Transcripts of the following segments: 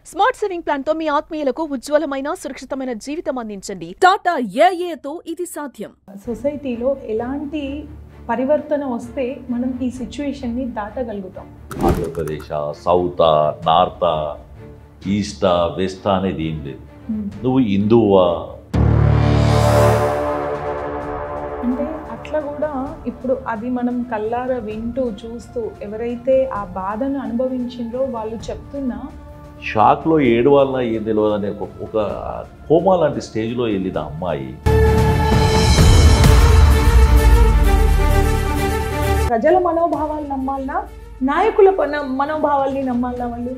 Smart saving plan తో మీ ఆత్మీయులకు ఉజ్వలమైన సురక్షితమైన జీవితం అందించండి. టాటా ఏఏతో ఇది సాధ్యం. సొసైటీలో ఎలాంటి పరివర్తన వస్తే మనం ఈ సిచ్యువేషన్ని దాటగలుగుతాం? Andhra Pradesh, south, north, east, west అనేది ఏం లేదు. నువ్వు హిందువా అంటే అట్లా కూడా ఇప్పుడు అది మనం కల్లారా వింటూ చూస్తూ ఎవరైతే ఆ బాధను అనుభవించిండ్రో వాళ్ళు చెప్తున్నా షాక్లో ఏడు వల్ల ఏం తెలియదు అనే ఒక కోమా లాంటి స్టేజ్లో వెళ్ళిన అమ్మాయి. ప్రజల మనోభావాలు నమ్మాలనా, నాయకుల మనోభావాల్ని నమ్మాలనా? వాళ్ళు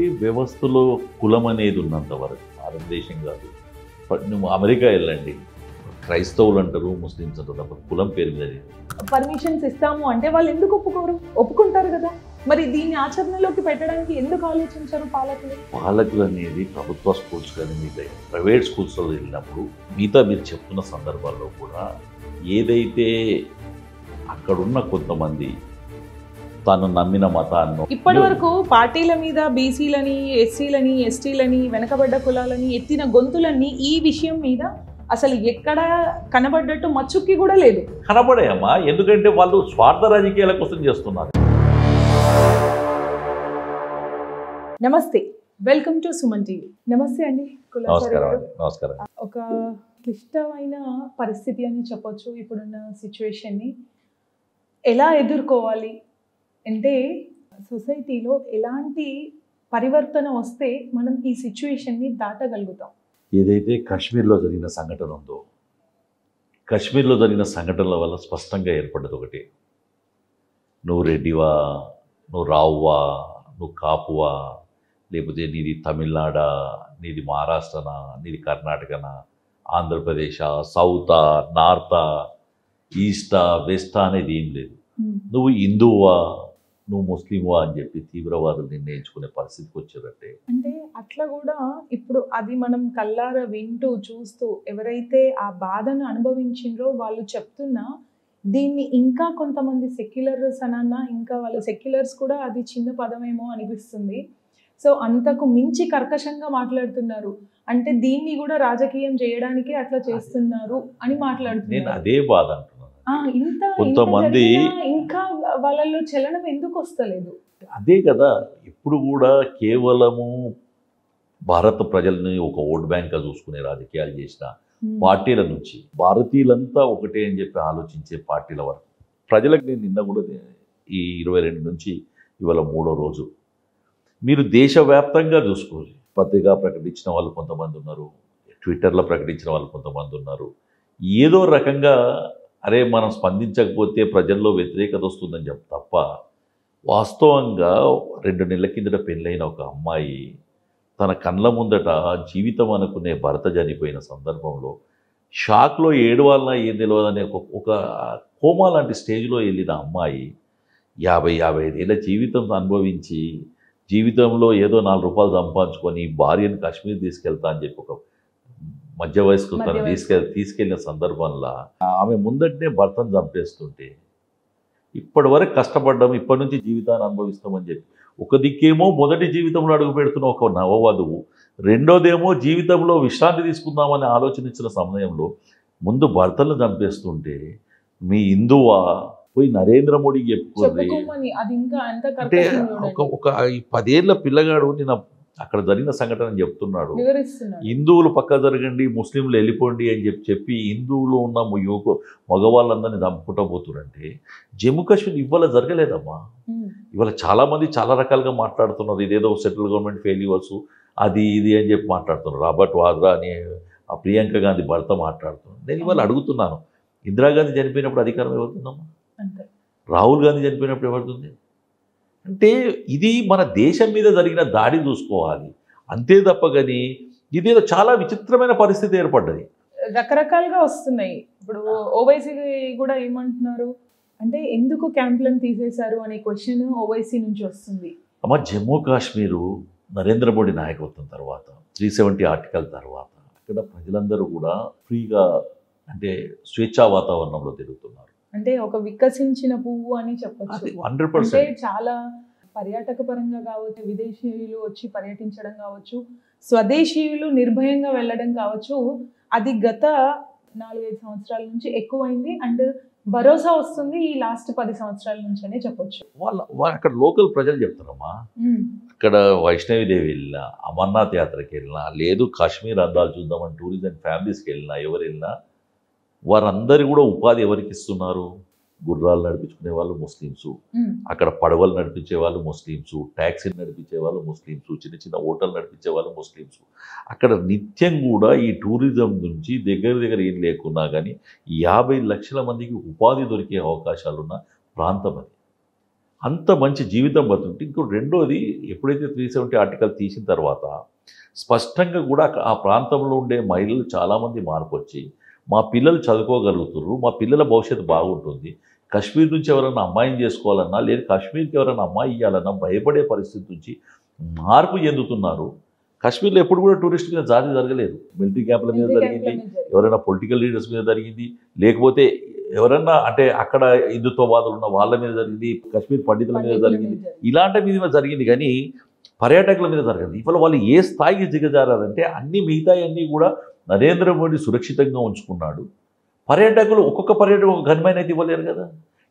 ఈ వ్యవస్థలో కులం అనేది ఉన్నంత వరకు భారతదేశం కాదు. నువ్వు అమెరికా వెళ్ళండి, క్రైస్తవులు అంటారు, ముస్లిమ్స్ అంటారు, తప్ప కులం పేరు మీద పర్మిషన్స్ ఇస్తాము అంటే వాళ్ళు ఎందుకు ఒప్పుకోరు? ఒప్పుకుంటారు కదా. మరి దీన్ని ఆచరణలోకి పెట్టడానికి ఎందుకు ఆలోచించారు పాలకులు? పాలకులు అనేది ప్రభుత్వ స్కూల్స్ కానీ మిగతా ప్రైవేట్ స్కూల్స్లో వెళ్ళినప్పుడు మిగతా మీరు చెప్తున్న సందర్భాల్లో కూడా ఏదైతే అక్కడున్న కొంతమంది తాను నమ్మిన మతాన్ని ఇప్పటి వరకు పార్టీల మీద బీసీలని, ఎస్సీలని, ఎస్టీలని, వెనకబడ్డ కులాలని ఎత్తిన గొంతులన్నీ ఈ విషయం మీద అసలు ఎక్కడ కనబడ్డట్టు మచ్చుక్కి కూడా లేదు. కనబడాయమ్మా, ఎందుకంటే వాళ్ళు స్వార్థ రాజకీయాల కోసం చేస్తున్నారు. నమస్తే, వెల్కమ్ టు సుమన్ టీవీ. నమస్తే అండి. నమస్కారం. ఒక క్లిష్టమైన పరిస్థితి అని చెప్పొచ్చు ఇప్పుడున్న సిచ్యువేషన్ని. ఎలా ఎదుర్కోవాలి అంటే సొసైటీలో ఎలాంటి పరివర్తన వస్తే మనం ఈ సిచ్యువేషన్ని దాటగలుగుతాం? ఏదైతే కాశ్మీర్లో జరిగిన సంఘటన ఉందో, కాశ్మీర్లో జరిగిన సంఘటనల వల్ల స్పష్టంగా ఏర్పడ్డది ఒకటి: నువ్వు రెడ్డివా, నువ్వు రావువా, నువ్వు కాపువా, లేకపోతే నీది తమిళనాడా, నీది మహారాష్ట్రనా, నీది కర్ణాటకనా, Andhra Pradesh, south, north, east, west అనేది ఏం లేదు. నువ్వు హిందువా, నువ్వు ముస్లింవా అని చెప్పి తీవ్రవాదులు నిర్ణయించుకునే పరిస్థితికి వచ్చారంటే అంటే అట్లా కూడా ఇప్పుడు అది మనం కల్లారా వింటూ చూస్తూ ఎవరైతే ఆ బాధను అనుభవించిండ్రో వాళ్ళు చెప్తున్నా దీన్ని ఇంకా కొంతమంది సెక్యులర్స్ అనన్నా, ఇంకా వాళ్ళు సెక్యులర్స్ కూడా అది చిన్న పదమేమో అనిపిస్తుంది. సో అంతకు మించి కర్కశంగా మాట్లాడుతున్నారు. అంటే దీన్ని కూడా రాజకీయం చేయడానికి అట్లా చేస్తున్నారు అని మాట్లాడుతున్నారు. నేను అదే బాధ అంటున్నాను. కొంతమంది ఇంకా వాళ్ళలో చలనం ఎందుకు వస్తలేదు? అదే కదా, ఇప్పుడు కూడా కేవలము భారత ప్రజల్ని ఒక ఓట్ బ్యాంక్గా చూసుకునే రాజకీయాలు చేసిన పార్టీల నుంచి భారతీయులంతా ఒకటే అని చెప్పి ఆలోచించే పార్టీల వరకు ప్రజలకు నేను నిన్న కూడా ఈ 22 నుంచి ఇవాళ 3వ రోజు మీరు దేశవ్యాప్తంగా చూసుకోవాలి. పత్రికా ప్రకటించిన వాళ్ళు కొంతమంది ఉన్నారు, ట్విట్టర్లో ప్రకటించిన వాళ్ళు కొంతమంది ఉన్నారు. ఏదో రకంగా అరే మనం స్పందించకపోతే ప్రజల్లో వ్యతిరేకత వస్తుందని చెప్పి తప్ప వాస్తవంగా 2 నెలల కిందట పెళ్ళైన ఒక అమ్మాయి తన కళ్ళ ముందట జీవితం అనుకునే భర్త చనిపోయిన సందర్భంలో షాక్లో ఏడవాలన్నా ఏం తెలియదనే ఒక కోమా లాంటి స్టేజ్లో వెళ్ళిన అమ్మాయి 50-55 ఏళ్ళ జీవితం అనుభవించి జీవితంలో ఏదో 4 రూపాయలు సంపాదించుకొని భార్యను కాశ్మీర్ తీసుకెళ్తా అని చెప్పి ఒక మధ్య వయస్కు తను తీసుకెళ్ళిన సందర్భంలో ఆమె ముందటనే భర్తను చంపేస్తుంటే ఇప్పటి వరకు కష్టపడ్డాము, ఇప్పటి నుంచి జీవితాన్ని అనుభవిస్తామని చెప్పి ఒక దిక్కేమో మొదటి జీవితంలో అడుగు పెడుతున్న ఒక నవవధువు, రెండోదేమో జీవితంలో విశ్రాంతి తీసుకుందామని ఆలోచించిన సమయంలో ముందు భర్తలను చంపేస్తుంటే మీ హిందువా పోయి నరేంద్ర మోడీకి చెప్పుకోండి అంటే ఒక 10 ఏళ్ళ పిల్లగాడు నేను అక్కడ జరిగిన సంఘటన చెప్తున్నాడు. హిందువులు పక్క జరగండి, ముస్లింలు వెళ్ళిపోండి అని చెప్పి హిందువులు ఉన్న మగవాళ్ళందరినీ చంపుకుంటూ పోతున్నారంటే జమ్మూ కాశ్మీర్ ఇవాళ జరగలేదమ్మా. ఇవాళ చాలామంది చాలా రకాలుగా మాట్లాడుతున్నారు. ఇదేదో సెంట్రల్ గవర్నమెంట్ ఫెయిల్యూర్స్ అది ఇది అని చెప్పి మాట్లాడుతున్నారు. రాబర్ట్ వాద్రా అని ఆ ప్రియాంక గాంధీ భర్త మాట్లాడుతున్నారు. నేను ఇవాళ అడుగుతున్నాను, ఇందిరాగాంధీ చనిపోయినప్పుడు అధికారం ఎవరుతుందమ్మా? రాహుల్ గాంధీ చనిపోయినప్పుడు ఎవరుతుంది? అంటే ఇది మన దేశం మీద జరిగిన దాడి చూసుకోవాలి అంతే తప్ప. కానీ ఇదేదో చాలా విచిత్రమైన పరిస్థితి ఏర్పడ్డది. రకరకాలుగా వస్తున్నాయి. ఇప్పుడు ఓవైసీ కూడా ఏమంటున్నారు అంటే ఎందుకు క్యాంపులను తీసేశారు అనే క్వశ్చన్ ఓవైసీ నుంచి వస్తుంది. అమ్మ, జమ్మూ కాశ్మీరు నరేంద్ర మోడీ నాయకత్వం తర్వాత 370 ఆర్టికల్ తర్వాత అక్కడ ప్రజలందరూ కూడా ఫ్రీగా అంటే స్వేచ్ఛా వాతావరణంలో తిరుగుతున్నారు. అంటే ఒక వికసించిన పువ్వు అని చెప్పచ్చు. 100% చాలా పర్యాటక పరంగా కావచ్చు, విదేశీయులు వచ్చి పర్యటించడం కావచ్చు, స్వదేశీయులు నిర్భయంగా వెళ్ళడం కావచ్చు, అది గత 4-5 సంవత్సరాల నుంచి ఎక్కువైంది. అండ్ భరోసా వస్తుంది ఈ లాస్ట్ 10 సంవత్సరాల నుంచి అనే చెప్పొచ్చు. వాళ్ళ అక్కడ లోకల్ ప్రజలు చెప్తారమ్మా, ఇక్కడ వైష్ణవిదేవి వెళ్ళినా, అమర్నాథ్ యాత్రకి వెళ్ళినా, లేదు కాశ్మీర్ అందాలు చూద్దామని టూరిజం ఫ్యామిలీస్కి వెళ్ళినా, ఎవరు వెళ్ళినా వారందరూ కూడా ఉపాధి ఎవరికి ఇస్తున్నారు? గుర్రాలు నడిపించుకునే వాళ్ళు ముస్లిమ్స్, అక్కడ పడవలు నడిపించే వాళ్ళు ముస్లిమ్స్, ట్యాక్సీలు నడిపించే వాళ్ళు ముస్లిమ్స్, చిన్న చిన్న హోటల్ నడిపించే వాళ్ళు ముస్లిమ్స్. అక్కడ నిత్యం కూడా ఈ టూరిజం నుంచి దగ్గర ఏం లేకున్నా కానీ 50 లక్షల మందికి ఉపాధి దొరికే అవకాశాలున్న ప్రాంతం అది. అంత మంచి జీవితం బతుంటే. ఇంకో రెండోది, ఎప్పుడైతే 370 ఆర్టికల్ తీసిన తర్వాత స్పష్టంగా కూడా ఆ ప్రాంతంలో ఉండే మహిళలు చాలామంది మార్పు వచ్చి మా పిల్లలు చదువుకోగలుగుతున్నారు, మా పిల్లల భవిష్యత్తు బాగుంటుంది, కాశ్మీర్ నుంచి ఎవరైనా అమ్మాయిని చేసుకోవాలన్నా, లేదు కాశ్మీర్కి ఎవరైనా అమ్మాయి ఇవ్వాలన్నా భయపడే పరిస్థితి నుంచి మార్పు చెందుతున్నారు. కాశ్మీర్లో ఎప్పుడు కూడా టూరిస్ట్ మీద దాడి జరగలేదు. మిలిటరీ క్యాంపుల మీద జరిగింది, ఎవరైనా పొలిటికల్ లీడర్స్ మీద జరిగింది, లేకపోతే ఎవరన్నా అంటే అక్కడ హిందుత్వవాదులు ఉన్న వాళ్ళ మీద జరిగింది, కాశ్మీర్ పండితుల మీద జరిగింది, ఇలాంటి మీద జరిగింది. కానీ పర్యాటకుల మీద జరగదు. ఇవాళ వాళ్ళు ఏ స్థాయికి దిగజారంటే అన్ని మిగతాయన్నీ కూడా నరేంద్ర మోడీ సురక్షితంగా ఉంచుకున్నాడు. పర్యాటకులు ఒక్కొక్క పర్యాటకు ఒక గన్మైన అయితే ఇవ్వలేరు కదా.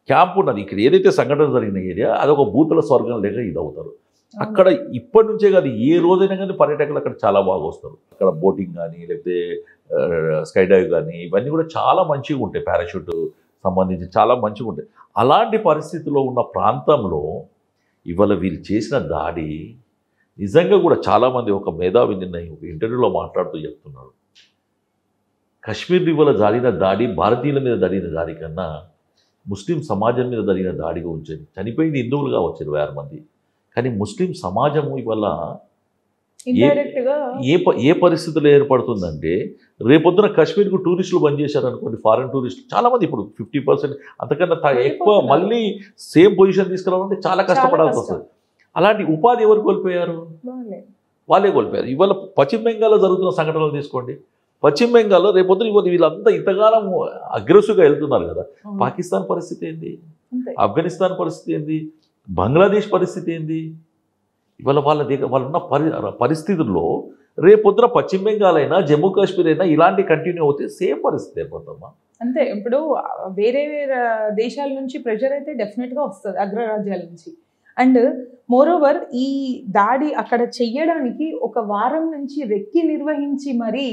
క్యాంప్ ఉన్నది, ఇక్కడ ఏదైతే సంఘటన జరిగిన ఏరియా అదొక భూతుల స్వర్గం లేక ఇది అవుతారు. అక్కడ ఇప్పటి నుంచే కాదు, ఏ రోజైనా కానీ పర్యాటకులు అక్కడ చాలా బాగా వస్తారు. అక్కడ బోటింగ్ కానీ, లేకపోతే స్కై డైవ్ కానీ, ఇవన్నీ కూడా చాలా మంచిగా ఉంటాయి. పారాషూట్ సంబంధించి చాలా మంచిగా ఉంటాయి. అలాంటి పరిస్థితిలో ఉన్న ప్రాంతంలో ఇవాళ వీళ్ళు చేసిన దాడి నిజంగా కూడా చాలామంది, ఒక మేధావి నిన్న ఒక ఇంటర్వ్యూలో మాట్లాడుతూ చెప్తున్నాడు, కాశ్మీర్ ఇవాళ జరిగిన దాడి భారతీయుల మీద జరిగిన దాడి కన్నా ముస్లిం సమాజం మీద జరిగిన దాడిగా ఉంచేది. చనిపోయింది హిందువులుగా వచ్చారు 1000 మంది, కానీ ముస్లిం సమాజము ఇవాళ ఏ పరిస్థితులు ఏర్పడుతుందంటే, రేపొద్దున కాశ్మీర్కు టూరిస్టులు బంద్ చేశారనుకోండి, ఫారెన్ టూరిస్టులు చాలామంది, ఇప్పుడు 50% అంతకన్నా ఎక్కువ మళ్ళీ సేమ్ పొజిషన్ తీసుకురావాలంటే చాలా కష్టపడాల్సి వస్తుంది. అలాంటి ఉపాధి ఎవరు కోల్పోయారు? వాళ్ళే కోల్పోయారు. ఇవాళ పశ్చిమ బెంగాల్లో జరుగుతున్న సంఘటనలు తీసుకోండి. పశ్చిమ బెంగాల్లో రేపొద్దున వీళ్ళంతా ఇంతగానం అగ్రెసివ్గా వెళ్తున్నారు కదా. పాకిస్తాన్ పరిస్థితి ఏంది? ఆఫ్ఘనిస్తాన్ పరిస్థితి ఏంది? బంగ్లాదేశ్ పరిస్థితి ఏంది? ఇవాళ వాళ్ళు ఉన్న పరిస్థితుల్లో రేపొద్దున పశ్చిమ బెంగాల్ అయినా, జమ్మూ కాశ్మీర్ అయినా ఇలాంటి కంటిన్యూ అవుతే సేమ్ పరిస్థితి అయిపోతామా? అంతే. ఇప్పుడు వేరే దేశాల నుంచి ప్రెషర్ అయితే డెఫినెట్గా వస్తుంది, అగ్రరాజ్యాల నుంచి. అండ్ మోరోవర్ ఈ దాడి అక్కడ చెయ్యడానికి 1 వారం నుంచి రెక్కి నిర్వహించి మరీ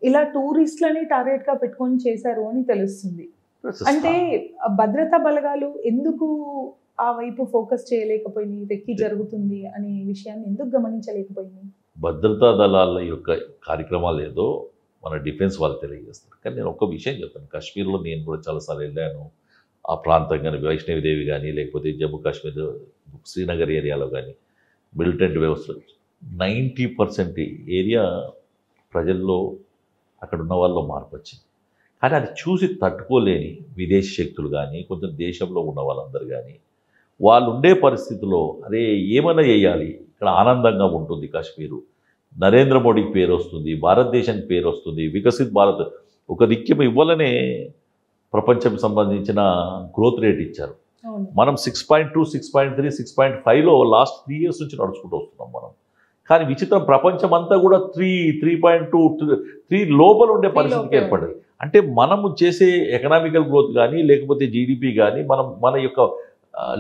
ఇలా టూరిస్టులని టార్గెట్గా పెట్టుకొని చేశారు అని తెలుస్తుంది. అంటే భద్రతా బలగాలు ఎందుకు ఆ వైపు ఫోకస్ చేయలేకపోయింది, రెక్కి జరుగుతుంది అనే విషయాన్ని ఎందుకు గమనించలేకపోయింది? భద్రతా దళాల యొక్క కార్యక్రమాలు ఏదో మన డిఫెన్స్ వాళ్ళు తెలియజేస్తారు. కానీ నేను ఒక విషయం చెప్తాను, కాశ్మీర్లో నేను కూడా చాలాసార్లు వెళ్ళాను. ఆ ప్రాంతం కానీ, వైష్ణవిదేవి కానీ, లేకపోతే జమ్మూ కాశ్మీర్ శ్రీనగర్ ఏరియాలో కానీ మిలిటెంట్ వ్యవస్థ 90% ఏరియా ప్రజల్లో అక్కడ ఉన్న వాళ్ళలో మార్పు వచ్చింది. కానీ అది చూసి తట్టుకోలేని విదేశీ శక్తులు కానీ, కొంచెం దేశంలో ఉన్న వాళ్ళందరూ కానీ, వాళ్ళు ఉండే పరిస్థితిలో అరే ఏమైనా చేయాలి, ఇక్కడ ఆనందంగా ఉంటుంది కాశ్మీరు, నరేంద్ర మోడీకి పేరు వస్తుంది, భారతదేశానికి పేరు వస్తుంది, వికసిత్ భారత్ ఒక దిక్కు ఇవ్వాలనే ప్రపంచం సంబంధించిన గ్రోత్ రేట్ ఇచ్చారు. మనం 6.2, 6.3, 6.5లో లాస్ట్ 3 years నుంచి నడుచుకుంటూ వస్తున్నాం మనం. కానీ విచిత్రం, ప్రపంచం అంతా కూడా 3.2, 3 లోపల ఉండే పరిస్థితికి ఏర్పడింది. అంటే మనము చేసే ఎకనామికల్ గ్రోత్ కానీ, లేకపోతే జీడిపి కానీ, మన యొక్క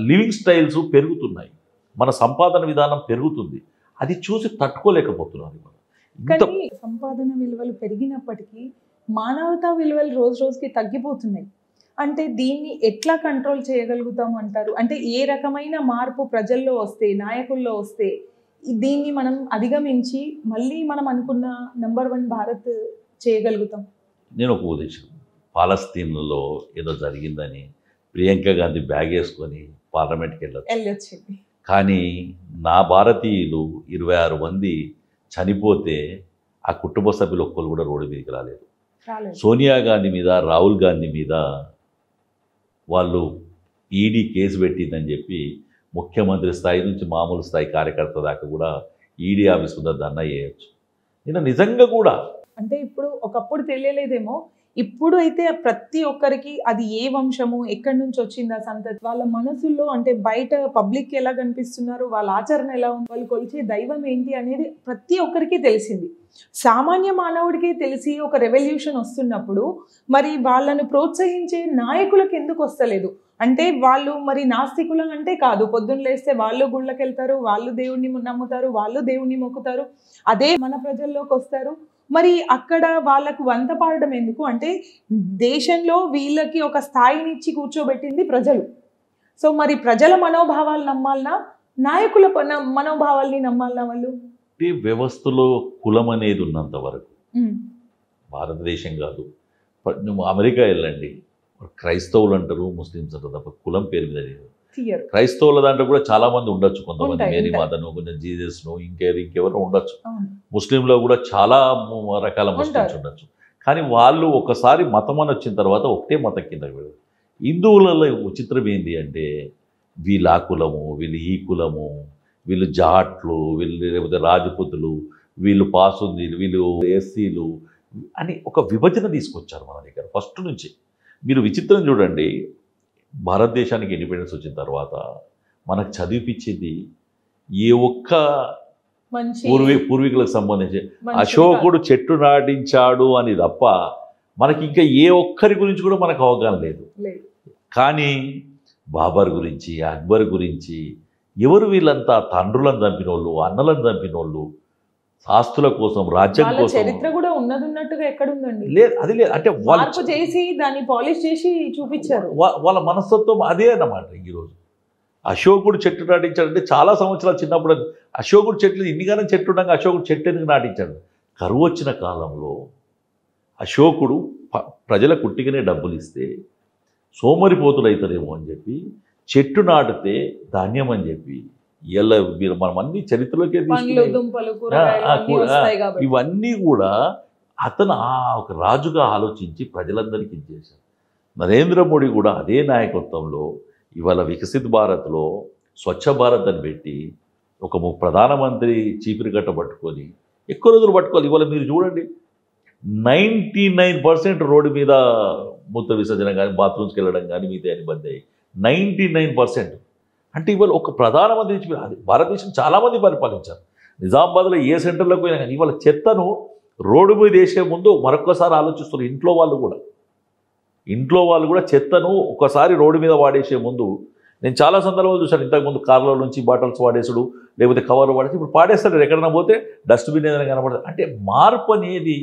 లివింగ్ స్టైల్స్ పెరుగుతున్నాయి, మన సంపాదన విధానం పెరుగుతుంది. అది చూసి తట్టుకోలేకపోతున్నారు. కానీ సంపాదన విలువలు పెరిగినప్పటికీ మానవతా విలువలు రోజు రోజుకి తగ్గిపోతున్నాయి. అంటే దీన్ని ఎట్లా కంట్రోల్ చేయగలుగుతాం అంటారు? అంటే ఏ రకమైన మార్పు ప్రజల్లో వస్తే, నాయకుల్లో వస్తే దీన్ని మనం అధిగమించి మళ్ళీ మనం అనుకున్న నెంబర్ 1 భారత్ చేయగలుగుతాం? నేను ఒక ఉద్దేశం, పాలస్తీన్లో ఏదో జరిగిందని ప్రియాంక గాంధీ బ్యాగ్ వేసుకొని పార్లమెంట్కి వెళ్ళొచ్చింది. కానీ నా భారతీయులు 26 మంది చనిపోతే ఆ కుటుంబ సభ్యులు ఒక్కరు కూడా రోడ్డు మీదకి రాలేదు. సోనియా గాంధీ మీద, రాహుల్ గాంధీ మీద వాళ్ళు ఈడీ కేసు పెట్టిందని చెప్పి ముఖ్యమంత్రి స్థాయి నుంచి మామూలు స్థాయి కార్యకర్త దాకా కూడా ఈడీ ఆఫీస్ ముందు ధర్నా చేయొచ్చు. నిజంగా కూడా అంటే ఇప్పుడు ఒకప్పుడు తెలియలేదేమో, ఇప్పుడు అయితే ప్రతి ఒక్కరికి అది ఏ వంశము ఎక్కడి నుంచి వచ్చింది ఆ సంతతి వాళ్ళ మనసుల్లో అంటే బయట పబ్లిక్ ఎలా కనిపిస్తున్నారు వాళ్ళ ఆచరణ ఎలా ఉంది వాళ్ళు కొలిచే దైవం ఏంటి అనేది ప్రతి ఒక్కరికి తెలిసింది. సామాన్య మానవుడికి తెలిసి ఒక రెవల్యూషన్ వస్తున్నప్పుడు మరి వాళ్ళను ప్రోత్సహించే నాయకులకు ఎందుకు వస్తలేదు? అంటే వాళ్ళు మరి నాస్తికులం అంటే కాదు, పొద్దున్న లేస్తే వాళ్ళు గుళ్ళకి వెళ్తారు, వాళ్ళు దేవుణ్ణి నమ్ముతారు, వాళ్ళు దేవుణ్ణి మొక్కుతారు, అదే మన ప్రజల్లోకి వస్తారు. మరి అక్కడ వాళ్ళకు వంత పాడడం ఎందుకు? అంటే దేశంలో వీళ్ళకి ఒక స్థాయినిచ్చి కూర్చోబెట్టింది ప్రజలు. సో మరి ప్రజల మనోభావాలు నమ్మాలనా, నాయకుల మనోభావాల్ని నమ్మాలనా? వాళ్ళు వ్యవస్థలో కులం అనేది ఉన్నంత వరకు భారతదేశం కాదు, నువ్వు అమెరికా వెళ్ళండి, క్రైస్తవులు అంటారు, ముస్లిమ్స్ అంటారు తప్ప కులం పేరు మీద లేదు. క్రైస్తవుల దాంట్లో కూడా చాలా మంది ఉండొచ్చు, కొంతమంది మేరీ మాతను, కొంచెం జీసస్ను, ఇంకెవరో ఉండొచ్చు. ముస్లింలో కూడా చాలా రకాల ముస్లిమ్స్ ఉండొచ్చు. కానీ వాళ్ళు ఒకసారి మతం అని వచ్చిన తర్వాత ఒకటే మతం కింద వెళ్ళదు. హిందువులలో విచిత్రం ఏంటి అంటే వీళ్ళు ఆ కులము, వీళ్ళు ఈ కులము, వీళ్ళు జాట్లు, వీళ్ళు లేకపోతే రాజపుతులు, వీళ్ళు పాసుందీలు, వీళ్ళు ఎస్సీలు అని ఒక విభజన తీసుకొచ్చారు మన దగ్గర ఫస్ట్ నుంచి. మీరు విచిత్రం చూడండి, భారతదేశానికి ఇండిపెండెన్స్ వచ్చిన తర్వాత మనకు చదివిపించింది ఏ ఒక్క పూర్వీకులకు సంబంధించి అశోకుడు చెట్టు నాటించాడు అని తప్ప మనకి ఇంకా ఏ ఒక్కరి గురించి కూడా మనకు అవగాహన లేదు. కానీ బాబర్ గురించి, అక్బర్ గురించి, ఎవరు వీళ్ళంతా తండ్రులను చంపిన వాళ్ళు, అన్నలను చంపిన వాళ్ళు, ఆస్తుల కోసం, రాజ్యం కోసం. చరిత్ర కూడా ఉన్నట్టుగా ఎక్కడ ఉందండి? లేదు, అది లేదు. అంటే వాళ్ళు చేసి దాన్ని పాలిష్ చేసి చూపించారు. వాళ్ళ మనస్తత్వం అదే అన్నమాట. ఈరోజు అశోకుడు చెట్టు నాటించాడంటే చాలా సంవత్సరాలు చిన్నప్పుడు అశోకుడు చెట్లు ఇన్నిగానే చెట్టు ఉండగా అశోకుడు చెట్టు ఎందుకు నాటించాడు? కరువు వచ్చిన కాలంలో అశోకుడు ప్రజల కుట్టిగానే డబ్బులు ఇస్తే సోమరిపోతులు అవుతారేమో అని చెప్పి చెట్టు నాటితే ధాన్యం అని చెప్పి ఇలా మీరు మనం అన్ని చరిత్రలోకే ఇవన్నీ కూడా అతను ఒక రాజుగా ఆలోచించి ప్రజలందరికీ ఇచ్చేశారు. నరేంద్ర మోడీ కూడా అదే నాయకత్వంలో ఇవాళ వికసిత్ భారత్లో స్వచ్ఛ భారత్ అని పెట్టి ఒక ప్రధానమంత్రి చీపిరి కట్ట పట్టుకొని ఎక్కువ రోజులు పట్టుకోవాలి. ఇవాళ మీరు చూడండి 99% రోడ్డు మీద మూత్ర విసర్జన కానీ, బాత్రూమ్స్కి వెళ్ళడం కానీ మిగతా అని బంద్ అయ్యి 99%. అంటే ఇవాళ ఒక ప్రధానమంత్రి అది భారతదేశం చాలామంది పరిపాలించారు. నిజామాబాద్లో ఏ సెంటర్లోకి పోయినా కానీ ఇవాళ చెత్తను రోడ్డు మీద వేసే ముందు మరొకసారి ఆలోచిస్తున్నారు. ఇంట్లో వాళ్ళు కూడా చెత్తను ఒకసారి రోడ్డు మీద వాడేసే ముందు, నేను చాలా సందర్భాలు చూశాను. ఇంతకుముందు కార్లో నుంచి బాటిల్స్ వాడేసుడు, లేకపోతే కవర్లు వాడేసి ఇప్పుడు పాడేస్తాడు. ఎక్కడైనా పోతే డస్ట్బిన్ ఏదైనా కనబడుతుంది. అంటే మార్పు అనేది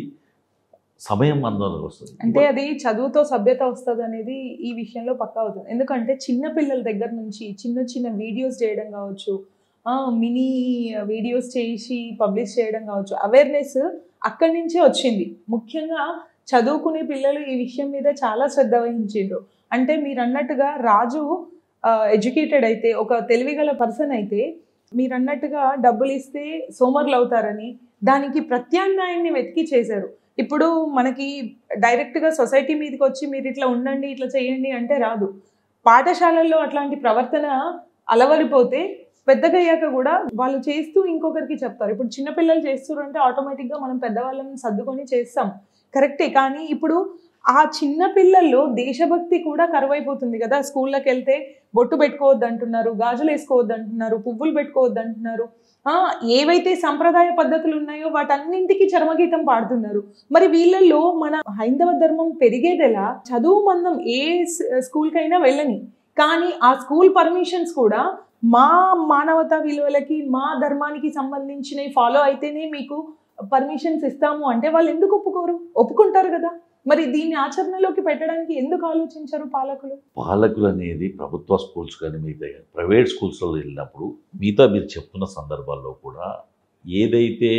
సమయం అందరికి వస్తుంది. అంటే అది చదువుతో సభ్యత వస్తుంది అనేది ఈ విషయంలో పక్కా అవుతుంది. ఎందుకంటే చిన్న పిల్లల దగ్గర నుంచి చిన్న వీడియోస్ చేయడం కావచ్చు, మినీ వీడియోస్ చేసి పబ్లిష్ చేయడం కావచ్చు, అవేర్నెస్ అక్కడి నుంచే వచ్చింది. ముఖ్యంగా చదువుకునే పిల్లలు ఈ విషయం మీద చాలా శ్రద్ధ వహించారు. అంటే మీరు అన్నట్టుగా రాజు ఎడ్యుకేటెడ్ అయితే, ఒక తెలివిగల పర్సన్ అయితే, మీరు అన్నట్టుగా డబ్బులు ఇస్తే సోమరులు అవుతారని దానికి ప్రత్యామ్నాయాన్ని వెతికి చేశారు. ఇప్పుడు మనకి డైరెక్ట్గా సొసైటీ మీదకి వచ్చి మీరు ఇట్లా ఉండండి, ఇట్లా చేయండి అంటే రాదు. పాఠశాలల్లో అట్లాంటి ప్రవర్తన అలవరిపోతే పెద్దగయ్యాక కూడా వాళ్ళు చేస్తూ ఇంకొకరికి చెప్తారు. ఇప్పుడు చిన్నపిల్లలు చేస్తారు అంటే ఆటోమేటిక్గా మనం పెద్దవాళ్ళని సర్దుకొని చేస్తాం, కరెక్టే. కానీ ఇప్పుడు ఆ చిన్న పిల్లల్లో దేశభక్తి కూడా కరువైపోతుంది కదా. స్కూళ్ళకి వెళ్తే బొట్టు పెట్టుకోవద్దు అంటున్నారు, గాజులు వేసుకోవద్దు అంటున్నారు, పువ్వులు పెట్టుకోవద్దు అంటున్నారు. ఏవైతే సంప్రదాయ పద్ధతులు ఉన్నాయో వాటన్నింటికి చర్మగీతం పాడుతున్నారు. మరి వీళ్ళల్లో మన హైందవ ధర్మం పెరిగేదెలా? చదువు మందం ఏ స్కూల్కైనా వెళ్ళని, కానీ ఆ స్కూల్ పర్మిషన్స్ కూడా మా మానవతా విలువలకి, మా ధర్మానికి సంబంధించినవి ఫాలో అయితేనే మీకు పర్మిషన్స్ ఇస్తాము అంటే వాళ్ళు ఎందుకు ఒప్పుకోరు? ఒప్పుకుంటారు కదా. మరి దీన్ని ఆచరణలోకి పెట్టడానికి ఎందుకు ఆలోచించారు పాలకులు అనేది ప్రభుత్వ స్కూల్స్ కానీ మిగతా ప్రైవేట్ స్కూల్స్లో వెళ్ళినప్పుడు మిగతా మీరు చెప్తున్న సందర్భాల్లో కూడా ఏదైతే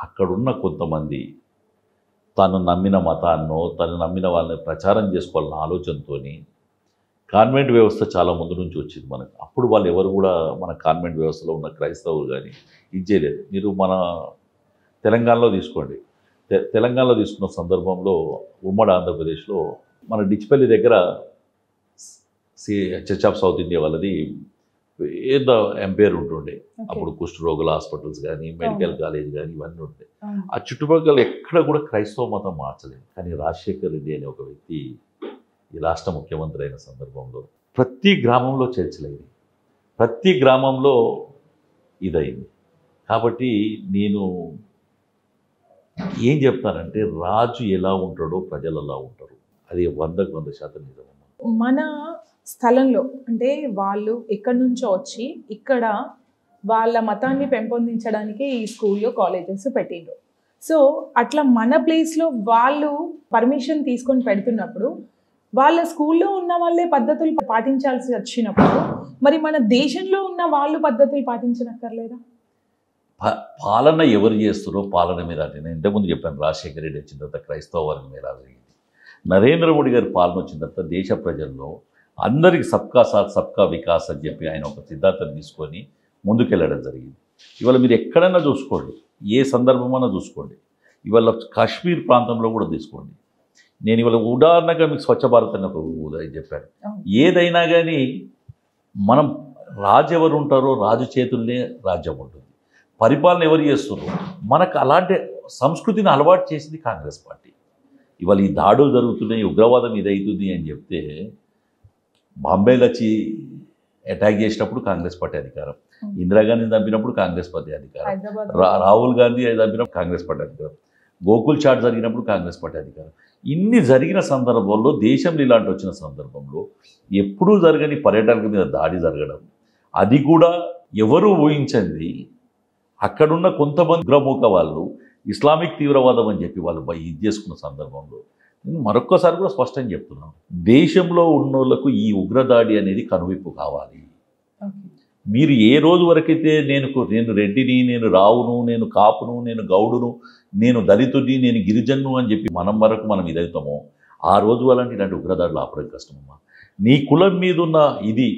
అక్కడున్న కొంతమంది తను నమ్మిన మతాన్నో తను నమ్మిన వాళ్ళని ప్రచారం చేసుకోవాలన్న ఆలోచనతో కాన్వెంట్ వ్యవస్థ చాలా ముందు నుంచి వచ్చింది మనకు. అప్పుడు వాళ్ళు ఎవరు కూడా మన కాన్వెంట్ వ్యవస్థలో ఉన్న క్రైస్తవులు కానీ ఇది చేయలేదు. మీరు మన తెలంగాణలో తీసుకోండి. తెలంగాణలో తీసుకున్న సందర్భంలో ఉమ్మడి ఆంధ్రప్రదేశ్లో మన డిచ్పల్లి దగ్గర చర్చ్ ఆఫ్ సౌత్ ఇండియా వాళ్ళది ఏదో ఎంపైర్ ఉంటుండే. అప్పుడు కుష్ఠరోగుల హాస్పిటల్స్ కానీ మెడికల్ కాలేజ్ కానీ ఇవన్నీ ఉంటాయి. ఆ చుట్టుపక్కల ఎక్కడ కూడా క్రైస్తవ మతం మార్చలేదు. కానీ రాజశేఖర్ రెడ్డి అనే ఒక వ్యక్తి ఈ రాష్ట్ర ముఖ్యమంత్రి అయిన సందర్భంలో ప్రతి గ్రామంలో చర్చలైంది, ప్రతి గ్రామంలో ఇదైంది. కాబట్టి నేను ఏం చెప్తానంటే రాజు ఎలా ఉంటాడో ప్రజలు అలా ఉంటారు. అది 100% నిజం. మన స్థలంలో అంటే వాళ్ళు ఎక్కడి నుంచో వచ్చి ఇక్కడ వాళ్ళ మతాన్ని పెంపొందించడానికి ఈ స్కూల్లో కాలేజెస్ పెట్టిండ్రు. సో అట్లా మన ప్లేస్లో వాళ్ళు పర్మిషన్ తీసుకొని పెడుతున్నప్పుడు వాళ్ళ స్కూల్లో ఉన్న వాళ్ళే పద్ధతులు పాటించాల్సి వచ్చినప్పుడు మరి మన దేశంలో ఉన్న వాళ్ళు పద్ధతులు పాటించనక్కర్లేదా? పాలన ఎవరు చేస్తారో పాలన మీద అంటే నేను ఇంతకుముందు చెప్పాను, రాజశేఖర రెడ్డి వచ్చిన తర్వాత క్రైస్తవ వర్గం ఎలా జరిగింది. నరేంద్ర మోడీ గారి పాలన వచ్చిన తర్వాత దేశ ప్రజల్లో అందరికి సబ్కా సాత్ సబ్కా వికాస్ అని చెప్పి ఆయన ఒక సిద్ధాంతం తీసుకొని ముందుకెళ్ళడం జరిగింది. ఇవాళ మీరు ఎక్కడైనా చూసుకోండి, ఏ సందర్భమైనా చూసుకోండి, ఇవాళ కాశ్మీర్ ప్రాంతంలో కూడా తీసుకోండి. నేను ఇవాళ ఉదాహరణగా మీకు స్వచ్ఛ భారత్ అని ఒక ఉదాహరణ చెప్పాను. ఏదైనా కానీ మనం రాజు ఎవరు ఉంటారో రాజు చేతుల్నే రాజ్యం ఉంటుంది. పరిపాలన ఎవరు చేస్తున్నారో మనకు అలాంటి సంస్కృతిని అలవాటు చేసింది కాంగ్రెస్ పార్టీ. ఇవాళ ఈ దాడులు జరుగుతున్నాయి, ఉగ్రవాదం ఇదవుతుంది అని చెప్తే బాంబేలో వచ్చి అటాక్ చేసినప్పుడు కాంగ్రెస్ పార్టీ అధికారం, ఇందిరాగాంధీని చంపినప్పుడు కాంగ్రెస్ పార్టీ అధికారం, రాహుల్ గాంధీ చంపినప్పుడు కాంగ్రెస్ పార్టీ అధికారం, గోకుల్ చాట్ జరిగినప్పుడు కాంగ్రెస్ పార్టీ అధికారం. ఇన్ని జరిగిన సందర్భంలో దేశంలో ఇలాంటి వచ్చిన సందర్భంలో ఎప్పుడూ జరగని పర్యటనల మీద దాడి జరగడం, అది కూడా ఎవరు ఊహించండి. అక్కడున్న కొంతమంది ఉగ్రమూక వాళ్ళు ఇస్లామిక్ తీవ్రవాదం అని చెప్పి వాళ్ళు ఇది చేసుకున్న సందర్భంలో నేను మరొక్కసారి కూడా స్పష్టంగా చెప్తున్నాను, దేశంలో ఉన్నోళ్లకు ఈ ఉగ్రదాడి అనేది కనువిప్పు కావాలి. మీరు ఏ రోజు వరకైతే నేను రెడ్డిని, నేను రావును, నేను కాపును, నేను గౌడును, నేను దళితుడిని, నేను గిరిజన్ను అని చెప్పి మనం ఇదవుతామో ఆ రోజు అలాంటి ఇలాంటి ఉగ్రదాడులు ఆపడం కష్టమమ్మా. నీ కులం మీద ఉన్న ఇది,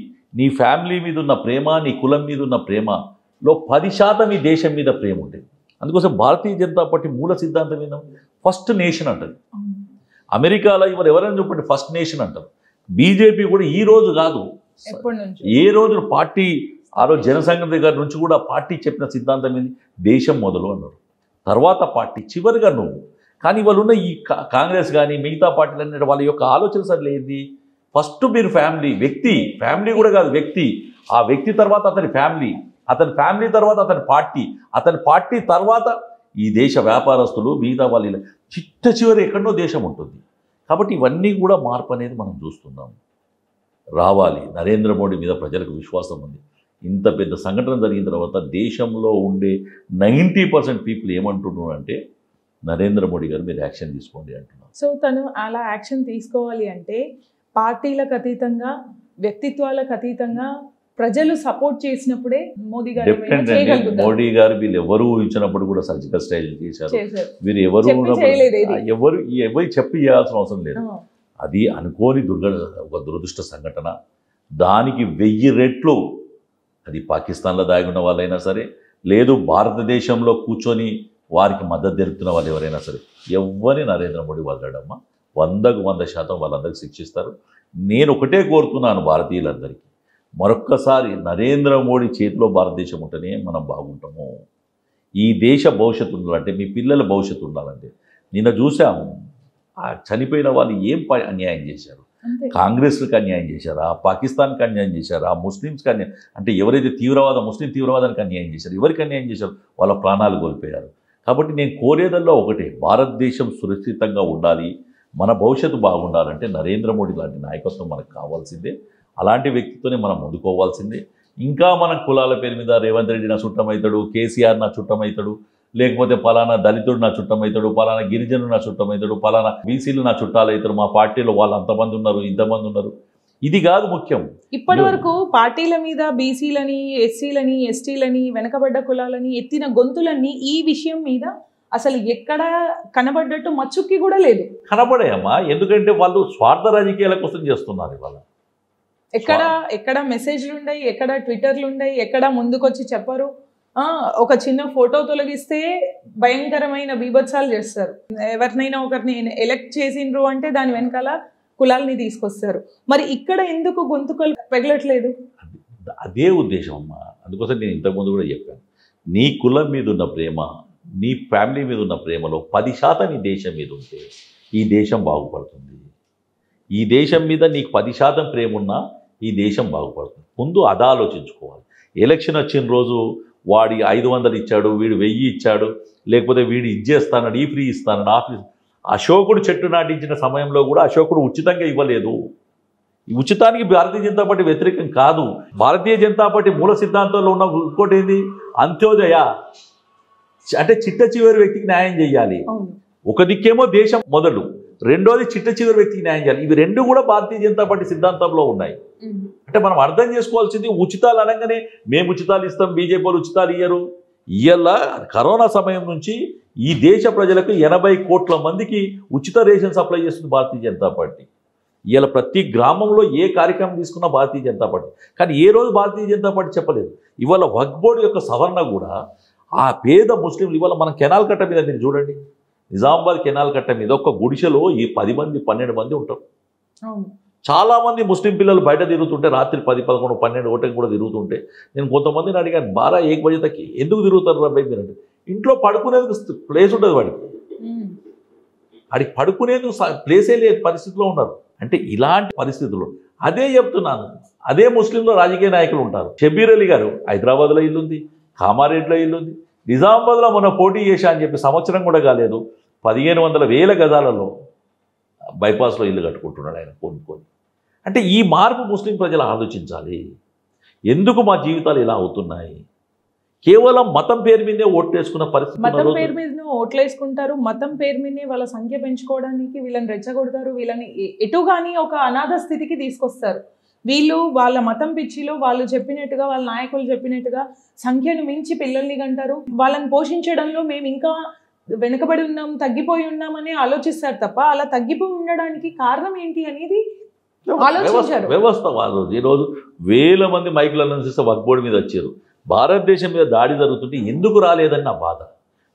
నీ ఫ్యామిలీ మీద ఉన్న ప్రేమ, నీ కులం మీద ఉన్న ప్రేమలో 10% ఈ దేశం మీద ప్రేమ ఉంటుంది. అందుకోసం భారతీయ జనతా పార్టీ మూల సిద్ధాంతం మీద ఫస్ట్ నేషన్ అంటది. అమెరికాలో ఇవాళ ఎవరైనా చెప్పండి ఫస్ట్ నేషన్ అంటారు. బీజేపీ కూడా ఈ రోజు కాదు, ఏ రోజు పార్టీ ఆ రోజు జనసంఘ దగ్గర నుంచి కూడా పార్టీ చెప్పిన సిద్ధాంతం ఏంది, దేశం మొదలు అన్నారు, తర్వాత పార్టీ, చివరిగా నువ్వు. కానీ వాళ్ళు ఉన్న ఈ కాంగ్రెస్ కానీ మిగతా పార్టీలు అనే వాళ్ళ యొక్క ఆలోచన సరిలేదు. ఫస్ట్ మీరు వ్యక్తి, ఫ్యామిలీ కూడా కాదు వ్యక్తి, ఆ వ్యక్తి తర్వాత అతని ఫ్యామిలీ తర్వాత అతని పార్టీ తర్వాత ఈ దేశ వ్యాపారస్తులు మిగతా వాళ్ళు చివరి ఎక్కడో దేశం ఉంటుంది. కాబట్టి ఇవన్నీ కూడా మార్పు అనేది మనం చూస్తున్నాం. రావాలి, నరేంద్ర మోడీ మీద ప్రజలకు విశ్వాసం ఉంది. ఇంత పెద్ద సంఘటన జరిగిన తర్వాత దేశంలో ఉండే 90% పీపుల్ ఏమంటున్నారు అంటే నరేంద్ర మోడీ గారు మీరు యాక్షన్ తీసుకోండి అంటున్నారు. సో తను అలా యాక్షన్ తీసుకోవాలి అంటే పార్టీలకు అతీతంగా, వ్యక్తిత్వాలకు అతీతంగా ప్రజలు సపోర్ట్ చేసినప్పుడే మోదీ గారు మోడీ గారు వీళ్ళు ఎవరు ఊహించినప్పుడు కూడా సర్జికల్ స్ట్రైక్ చేశారు. వీరు ఎవరు చెప్పి చేయాల్సిన అవసరం లేదు. అది అనుకోని ఒక దురదృష్ట సంఘటన. దానికి 1000 రెట్లు అది పాకిస్తాన్లో దాగి ఉన్న వాళ్ళైనా సరే, లేదు భారతదేశంలో కూర్చొని వారికి మద్దతు తెలుపుతున్న వాళ్ళు ఎవరైనా సరే, ఎవరిని నరేంద్ర మోడీ వదలడమ్మా 100కు 100% వాళ్ళందరికీ శిక్షిస్తారు. నేను ఒకటే కోరుతున్నాను భారతీయులందరికీ, మరొక్కసారి నరేంద్ర మోడీ చేతిలో భారతదేశం ఉంటేనే మనం బాగుంటాము. ఈ దేశ భవిష్యత్తు ఉండాలంటే, మీ పిల్లల భవిష్యత్తు ఉండాలంటే, నిన్న చూసాము చనిపోయిన వాళ్ళు ఏం అన్యాయం చేశారు. కాంగ్రెస్కి అన్యాయం చేశారా, పాకిస్తాన్కి అన్యాయం చేశారా, ముస్లిమ్స్కి అన్యాయం, అంటే ఎవరైతే ముస్లిం తీవ్రవాదానికి అన్యాయం చేశారు, ఎవరికి అన్యాయం చేశారు, వాళ్ళ ప్రాణాలు కోల్పోయారు. కాబట్టి నేను కోరేదల్లో ఒకటే, భారతదేశం సురక్షితంగా ఉండాలి, మన భవిష్యత్తు బాగుండాలంటే నరేంద్ర మోడీ లాంటి నాయకత్వం మనకు కావాల్సిందే. అలాంటి వ్యక్తితోనే మనం ముందుకోవాల్సిందే. ఇంకా మన కులాల పేరు మీద రేవంత్ రెడ్డి నా చుట్టమవుతాడు, కేసీఆర్ నా చుట్టమవుతాడు, లేకపోతే పలానా దళితుడు నా చుట్టమవుతాడు, పలానా గిరిజనుడు నా చుట్టమవుతాడు, పలానా బీసీలు నా చుట్టాలు అవుతారు, మా పార్టీలో వాళ్ళు అంతమంది ఉన్నారు, ఇంతమంది ఉన్నారు, ఇది కాదు ముఖ్యం. ఇప్పటి వరకు పార్టీల మీద బీసీలని, ఎస్సీలని, ఎస్టీలని, వెనకబడ్డ కులాలని ఎత్తిన గొంతులన్నీ ఈ విషయం మీద అసలు ఎక్కడ కనబడ్డట్టు మచ్చుక్కి కూడా లేదు. కనబడాయమ్మా, ఎందుకంటే వాళ్ళు స్వార్థ రాజకీయాల కోసం చేస్తున్నారు. ఇవాళ ఎక్కడ మెసేజ్లు ఉన్నాయి, ఎక్కడ ట్విట్టర్లు ఉన్నాయి, ఎక్కడ ముందుకొచ్చి చెప్పరు. ఒక చిన్న ఫోటో తొలగిస్తే భయంకరమైన బీభత్సాలు చేస్తారు. ఎవరినైనా ఒకరిని ఎలక్ట్ చేసిండ్రు అంటే దాని వెనకాల కులాలని తీసుకొస్తారు. మరి ఇక్కడ ఎందుకు గొంతుకలు పెగలట్లేదు? అదే ఉద్దేశం అమ్మా. అందుకోసం నేను ఇంతకుముందు కూడా చెప్పాను, నీ కులం మీద ఉన్న ప్రేమ, నీ ఫ్యామిలీ మీద ఉన్న ప్రేమలో 10% ఈ దేశం మీద ఉంటే ఈ దేశం బాగుపడుతుంది. ఈ దేశం మీద నీకు 10% ప్రేమ ఉన్నా ఈ దేశం బాగుపడుతుంది. ముందు అది ఆలోచించుకోవాలి. ఎలక్షన్ వచ్చిన రోజు వాడి 500 ఇచ్చాడు, వీడు 1000 ఇచ్చాడు, లేకపోతే వీడు ఇచ్చేస్తానని, ఈ ఫ్రీ ఇస్తానని, ఆఫీస్ అశోకుడు చెట్టు నాటించిన సమయంలో కూడా అశోకుడు ఉచితంగా ఇవ్వలేదు. ఈ ఉచితానికి భారతీయ జనతా పార్టీ వ్యతిరేకం కాదు. భారతీయ జనతా పార్టీ మూల సిద్ధాంతంలో ఉన్న ఇంకోటి ఏంది, అంత్యోదయ, అంటే చిట్ట చివరి వ్యక్తికి న్యాయం చేయాలి. ఒక దిక్కేమో దేశం మొదలు, రెండోది చిట్ట చివరి వ్యక్తికి న్యాయం చేయాలి. ఇవి రెండు కూడా భారతీయ జనతా పార్టీ సిద్ధాంతంలో ఉన్నాయి. అంటే మనం అర్థం చేసుకోవాల్సింది, ఉచితాలు అనగానే మేము ఉచితాలు ఇస్తాం, బీజేపీ వాళ్ళు ఉచితాలు ఇయ్యరు. ఇవాళ కరోనా సమయం నుంచి ఈ దేశ ప్రజలకు 80 కోట్ల మందికి ఉచిత రేషన్ సప్లై చేస్తుంది భారతీయ జనతా పార్టీ. ఇవాళ ప్రతి గ్రామంలో ఏ కార్యక్రమం తీసుకున్నా భారతీయ జనతా పార్టీ. కానీ ఏ రోజు భారతీయ జనతా పార్టీ చెప్పలేదు. ఇవాళ వక్ఫ్ బోర్డు యొక్క సవరణ కూడా ఆ పేద ముస్లింలు, ఇవాళ మనం కెనాల్ కట్ట మీద మీరు చూడండి, నిజామాబాద్ కెనాల్ కట్ట మీద ఒక గుడిసెలో ఈ 10 మంది 12 మంది ఉంటారు. చాలామంది ముస్లిం పిల్లలు బయట తిరుగుతుంటే రాత్రి 10, 11, 12 ఒకటి కూడా తిరుగుతుంటే నేను కొంతమందిని అడిగాను, 12, 1 బజే తక్కి ఎందుకు తిరుగుతారు రాబాయి మీరంటే, ఇంట్లో పడుకునేందుకు ప్లేస్ ఉంటుంది వాడికి పడుకునేందుకు ప్లేసే లేదు పరిస్థితిలో ఉన్నారు. అంటే ఇలాంటి పరిస్థితుల్లో అదే చెప్తున్నాను, అదే ముస్లింలో రాజకీయ నాయకులు ఉంటారు. షబీర్ అలీ గారు హైదరాబాద్లో ఇల్లుంది, కామారెడ్డిలో ఇల్లుంది, నిజామాబాద్లో మొన్న పోటీ చేశా అని చెప్పి సంవత్సరం కూడా కాలేదు 1500,000 గజాలలో బైపాస్లో ఇల్లు కట్టుకుంటున్నాడు ఆయన కొనుక్కొని. అంటే ఈ మార్పు ముస్లిం ప్రజలు ఆలోచించాలి. ఎందుకు మా జీవితాలు ఇలా అవుతున్నాయి? కేవలం మతం పేరు మీదే ఓట్లేసుకున్న పరిస్థితి. మతం పేరు మీద ఓట్లేసుకుంటారు, మతం పేరు మీదే వాళ్ళ సంఖ్య పెంచుకోవడానికి వీళ్ళని రెచ్చగొడతారు, వీళ్ళని ఎటుగాని ఒక అనాథ స్థితికి తీసుకొస్తారు. వీళ్ళు వాళ్ళ మతం పిచ్చిలో వాళ్ళు చెప్పినట్టుగా, వాళ్ళ నాయకులు చెప్పినట్టుగా సంఖ్యను మించి పిల్లల్ని కంటారు. వాళ్ళని పోషించడంలో మేము ఇంకా వెనుకబడి ఉన్నాం, తగ్గిపోయి ఉన్నామని ఆలోచిస్తారు తప్ప అలా తగ్గిపోయి ఉండడానికి కారణం ఏంటి అనేది ఆలోచించారు. వ్యవస్థ వాళ్ళు ఈరోజు వేల మంది మైకులను చూస్తే వక్ఫ్ బోర్డు మీద వచ్చారు. భారతదేశం మీద దాడి జరుగుతుంటే ఎందుకు రాలేదని నా బాధ.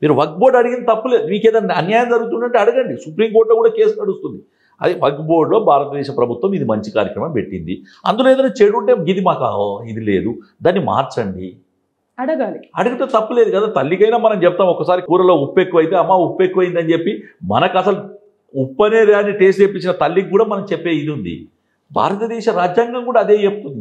మీరు వక్ఫ్ బోర్డు అడిగిన తప్పులేదు, మీకు ఏదైనా అన్యాయం జరుగుతుందంటే అడగండి. సుప్రీంకోర్టులో కూడా కేసు నడుస్తుంది. అది వక్ఫ్ బోర్డులో భారతదేశ ప్రభుత్వం ఇది మంచి కార్యక్రమం పెట్టింది, అందులో ఏదైనా చెడు ఉంటే ఇది మాకు ఇది లేదు, దాన్ని మార్చండి, అడగాలి. అడిగితే తప్పులేదు కదా. తల్లికైనా మనం చెప్తాం, ఒకసారి కూరలో ఉప్పు ఎక్కువైతే అమ్మ ఉప్పు ఎక్కువైందని చెప్పి మనకు అసలు ఉప్పు అనేది అని టేస్ట్ చేయించిన తల్లికి కూడా మనం చెప్పే ఇది ఉంది. భారతదేశ రాజ్యాంగం కూడా అదే చెప్తుంది.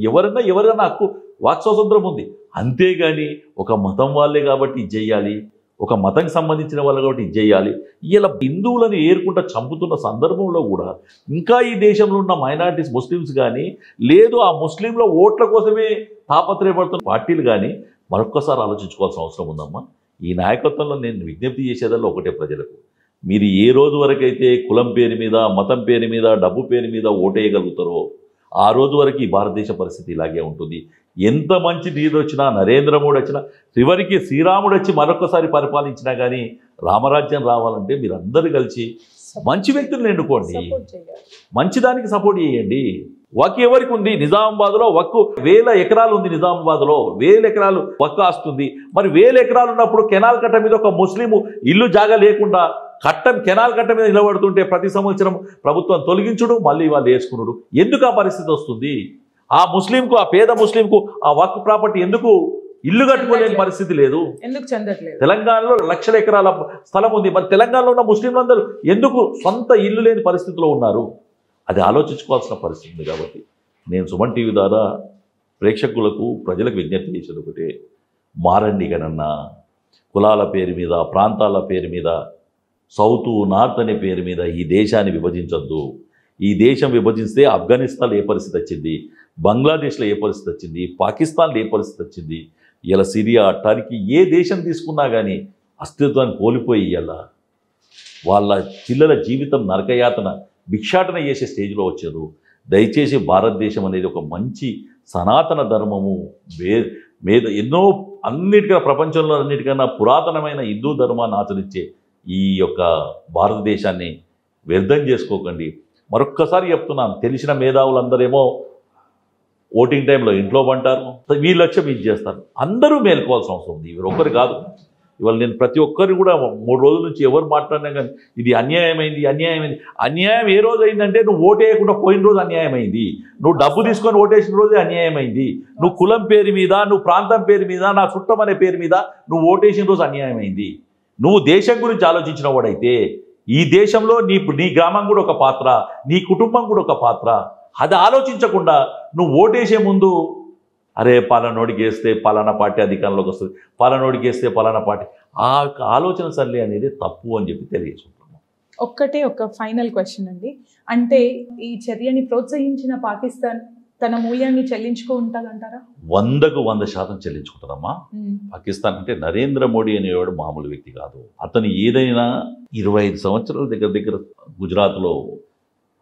ఎవరైనా హక్కు వాక్ స్వాతంత్రం ఉంది. అంతేగాని ఒక మతం వాళ్ళే కాబట్టి ఇది చేయాలి, ఒక మతంకి సంబంధించిన వాళ్ళు కాబట్టి ఇది చేయాలి. ఇలా హిందువులను ఏరుకుంటా చంపుతున్న సందర్భంలో కూడా ఇంకా ఈ దేశంలో ఉన్న మైనారిటీస్ ముస్లిమ్స్ కానీ, లేదు ఆ ముస్లింల ఓట్ల కోసమే తాపత్రయపడుతున్న పార్టీలు కానీ మరొక్కసారి ఆలోచించుకోవాల్సిన అవసరం ఉందమ్మా. ఈ నాయకత్వంలో నేను విజ్ఞప్తి చేసేదల్లా ఒకటే, ప్రజలకు మీరు ఏ రోజు వరకైతే కులం పేరు మీద, మతం పేరు మీద, డబ్బు పేరు మీద ఓటేయగలుగుతారో ఆ రోజు వరకు ఈ భారతదేశ పరిస్థితి ఇలాగే ఉంటుంది. ఎంత మంచి లీడర్ వచ్చినా, నరేంద్ర మోడీ వచ్చినా, చివరికి శ్రీరాముడు వచ్చి మరొకసారి పరిపాలించినా కానీ రామరాజ్యం రావాలంటే మీరు అందరూ కలిసి మంచి వ్యక్తులను ఎన్నుకోండి, మంచిదానికి సపోర్ట్ చేయండి. వక్ ఎవరికి ఉంది? నిజామాబాద్లో వక్కు 1000 ఎకరాలు ఉంది. నిజామాబాద్లో 1000 ఎకరాలు వక్కు ఆస్తుంది. మరి 1000 ఎకరాలు ఉన్నప్పుడు కెనాల్ కట్ట మీద ఒక ముస్లిము ఇల్లు జాగా లేకుండా కెనాల్ కట్ట మీద నిలబడుతుంటే ప్రతి సంవత్సరం ప్రభుత్వం తొలగించుడు, మళ్ళీ వాళ్ళు వేసుకున్నాడు. ఎందుకు ఆ పరిస్థితి వస్తుంది? ఆ ముస్లింకు, ఆ పేద ముస్లింకు ఆ వక్ఫ్ ప్రాపర్టీ ఎందుకు ఇల్లు కట్టుకోలేని పరిస్థితి లేదు? ఎందుకు చెందట్లేదు? తెలంగాణలో 1,00,000 ఎకరాల స్థలం ఉంది. మరి తెలంగాణలో ఉన్న ముస్లింలందరూ ఎందుకు సొంత ఇల్లు లేని పరిస్థితిలో ఉన్నారు? అది ఆలోచించుకోవాల్సిన పరిస్థితి ఉంది. కాబట్టి నేను సుమన్ టీవీ ద్వారా ప్రేక్షకులకు, ప్రజలకు విజ్ఞప్తి చేసేది ఒకటే, మారండి కనన్నా. కులాల పేరు మీద, ప్రాంతాల పేరు మీద, సౌత్ నార్త్ అనే పేరు మీద ఈ దేశాన్ని విభజించొద్దు. ఈ దేశం విభజిస్తే ఆఫ్ఘనిస్తాన్లో ఏ పరిస్థితి వచ్చింది, బంగ్లాదేశ్లో ఏ పరిస్థితి వచ్చింది, పాకిస్తాన్లో ఏ పరిస్థితి వచ్చింది, ఇలా సిరియా, టర్కీ ఏ దేశం తీసుకున్నా కానీ అస్తిత్వాన్ని కోల్పోయి ఇలా వాళ్ళ పిల్లల జీవితం నరకయాతన, భిక్షాటన చేసే స్టేజ్లో వచ్చారు. దయచేసి భారతదేశం అనేది ఒక మంచి సనాతన ధర్మము, ఎన్నో అన్నిటికన్నా ప్రపంచంలో అన్నిటికన్నా పురాతనమైన హిందూ ధర్మాన్ని ఆచరించే ఈ యొక్క భారతదేశాన్ని వ్యర్థం చేసుకోకండి. మరొక్కసారి చెప్తున్నాను, తెలిసిన మేధావులందరేమో ఓటింగ్ టైంలో ఇంట్లో పంటారు, వీళ్ళు లక్ష్యం ఇది చేస్తారు. అందరూ మేల్కోవాల్సిన అవసరం ఉంది, వీరు ఒక్కరు కాదు. ఇవాళ నేను ప్రతి ఒక్కరు కూడా 3 రోజుల నుంచి ఎవరు మాట్లాడినా కానీ ఇది అన్యాయమైంది. అన్యాయం ఏ రోజు అయిందంటే నువ్వు ఓటేయకుండా పోయిన రోజు అన్యాయమైంది. నువ్వు డబ్బు తీసుకొని ఓటేసిన రోజే అన్యాయమైంది. నువ్వు కులం పేరు మీద, నువ్వు ప్రాంతం పేరు మీద, నా చుట్టం అనే పేరు మీద నువ్వు ఓటేసిన రోజు అన్యాయమైంది. నువ్వు దేశం గురించి ఆలోచించిన వాడైతే ఈ దేశంలో నీ గ్రామం కూడా ఒక పాత్ర, నీ కుటుంబం కూడా ఒక పాత్ర. అది ఆలోచించకుండా నువ్వు ఓటేసే ముందు అరే పలానోడికి వేస్తే పలానా పార్టీ అధికారంలోకి వస్తుంది, పలానోడికి వేస్తే పలానా పార్టీ, ఆ యొక్క ఆలోచన సర్లే అనేది తప్పు అని చెప్పి తెలియజేసుకుంటున్నాం. ఒక ఫైనల్ క్వశ్చన్ అండి. అంటే ఈ చర్యని ప్రోత్సహించిన పాకిస్తాన్ తన మూల్యాన్ని చెల్లించుకుంటుందంటారా? 100కు 100% చెల్లించుకుంటారమ్మా. పాకిస్తాన్ అంటే నరేంద్ర మోడీ అనేవాడు మామూలు వ్యక్తి కాదు. అతను ఏదైనా 25 సంవత్సరాల దగ్గర గుజరాత్లో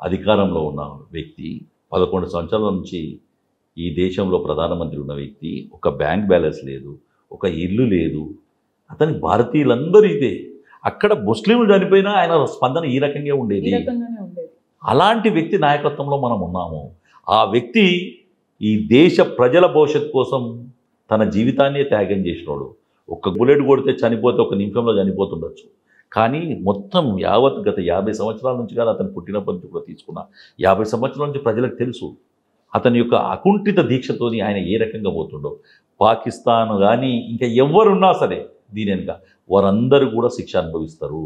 అధికారంలో ఉన్న వ్యక్తి, 11 సంవత్సరాల నుంచి ఈ దేశంలో ప్రధానమంత్రి ఉన్న వ్యక్తి, ఒక బ్యాంక్ బ్యాలెన్స్ లేదు, ఒక ఇల్లు లేదు. అతనికి భారతీయులందరూ ఇదే. అక్కడ ముస్లింలు చనిపోయినా ఆయన స్పందన ఈ రకంగా ఉండేది. అలాంటి వ్యక్తి నాయకత్వంలో మనం ఉన్నాము. ఆ వ్యక్తి ఈ దేశ ప్రజల భవిష్యత్తు కోసం తన జీవితాన్నే త్యాగం చేసినాడు. ఒక బుల్లెట్ కొడితే చనిపోతే 1 నిమిషంలో చనిపోతుండొచ్చు, కానీ మొత్తం యావత్ గత 50 సంవత్సరాల నుంచి కానీ అతను పుట్టినప్పటి నుంచి కూడా తీసుకున్న 50 సంవత్సరాల నుంచి ప్రజలకు తెలుసు అతని యొక్క అకుంఠిత దీక్షతోని ఆయన ఏ రకంగా పోతుండో. పాకిస్తాన్ కానీ ఇంకా ఎవరున్నా సరే దీని వెనుక వారందరూ కూడా శిక్ష అనుభవిస్తారు,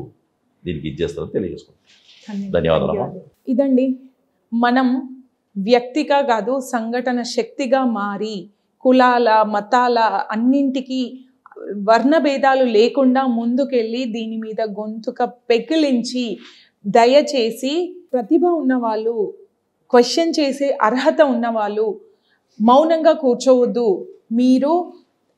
దీనికి ఇచ్చేస్తారని తెలియజేసుకుంటాం. ధన్యవాదాలు. ఇదండి, మనం వ్యక్తిగా కాదు సంఘటన శక్తిగా మారి కులాల మతాల అన్నింటికీ వర్ణభేదాలు లేకుండా ముందుకెళ్ళి దీని మీద గొంతుక పెకిలించి దయచేసి ప్రతిభ ఉన్నవాళ్ళు, క్వశ్చన్ చేసే అర్హత ఉన్నవాళ్ళు మౌనంగా కూర్చోవద్దు. మీరు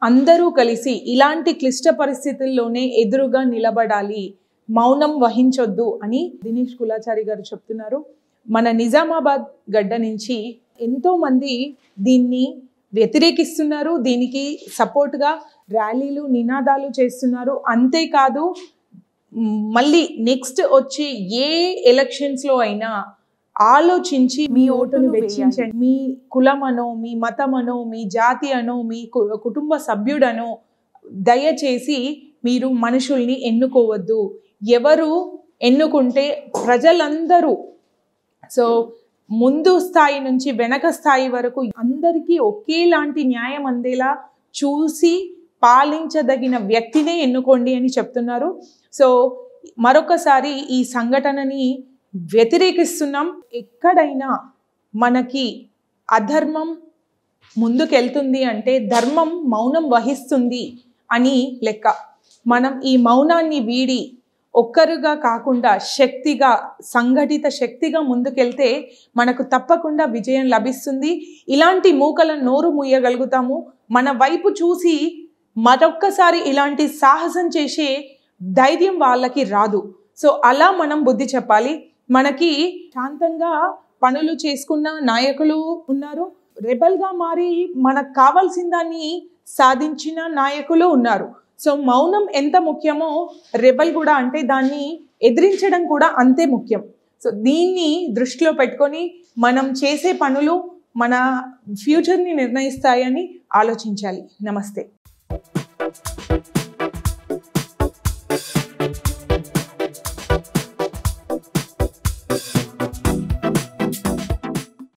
అందరూ కలిసి ఇలాంటి క్లిష్ట పరిస్థితుల్లోనే ఎదురుగా నిలబడాలి, మౌనం వహించొద్దు అని దినేష్ కులాచారి గారు చెప్తున్నారు. మన నిజామాబాద్ గడ్డ నుంచి ఎంతోమంది దీన్ని వ్యతిరేకిస్తున్నారు, దీనికి సపోర్ట్గా ర్యాలీలు నినాదాలు చేస్తున్నారు. అంతేకాదు మళ్ళీ నెక్స్ట్ వచ్చే ఏ ఎలక్షన్స్లో అయినా ఆలోచించి మీ ఓటును వెచ్చించండి. మీ కులమనో, మీ మతమనో, మీ జాతి అనో, మీ కుటుంబ సభ్యుడనో దయచేసి మీరు మనుషుల్ని ఎన్నుకోవద్దు. ఎవరు ఎన్నుకుంటే ప్రజలందరూ, సో ముందు స్థాయి నుంచి వెనక స్థాయి వరకు అందరికీ ఒకేలాంటి న్యాయం అందేలా చూసి పాలించదగిన వ్యక్తినే ఎన్నుకోండి అని చెప్తున్నారు. సో మరొకసారి ఈ సంఘటనని వ్యతిరేకిస్తున్నాం. ఎక్కడైనా మనకి అధర్మం ముందుకెళ్తుంది అంటే ధర్మం మౌనం వహిస్తుంది అని లెక్క. మనం ఈ మౌనాన్ని వీడి ఒక్కరుగా కాకుండా శక్తిగా, సంఘటిత శక్తిగా ముందుకెళ్తే మనకు తప్పకుండా విజయం లభిస్తుంది. ఇలాంటి మూకలను నోరు మూయగలుగుతాము. మన వైపు చూసి మరొక్కసారి ఇలాంటి సాహసం చేసే ధైర్యం వాళ్ళకి రాదు. సో అలా మనం బుద్ధి చెప్పాలి. మనకి శాంతంగా పనులు చేసుకున్న నాయకులు ఉన్నారు, రెబల్గా మారి మనకు కావాల్సిన దాన్ని సాధించిన నాయకులు ఉన్నారు. సో మౌనం ఎంత ముఖ్యమో రెబల్ కూడా, అంటే దాన్ని ఎదిరించడం కూడా అంతే ముఖ్యం. సో దీన్ని దృష్టిలో పెట్టుకొని మనం చేసే పనులు మన ఫ్యూచర్ని నిర్ణయిస్తాయని ఆలోచించాలి. నమస్తే.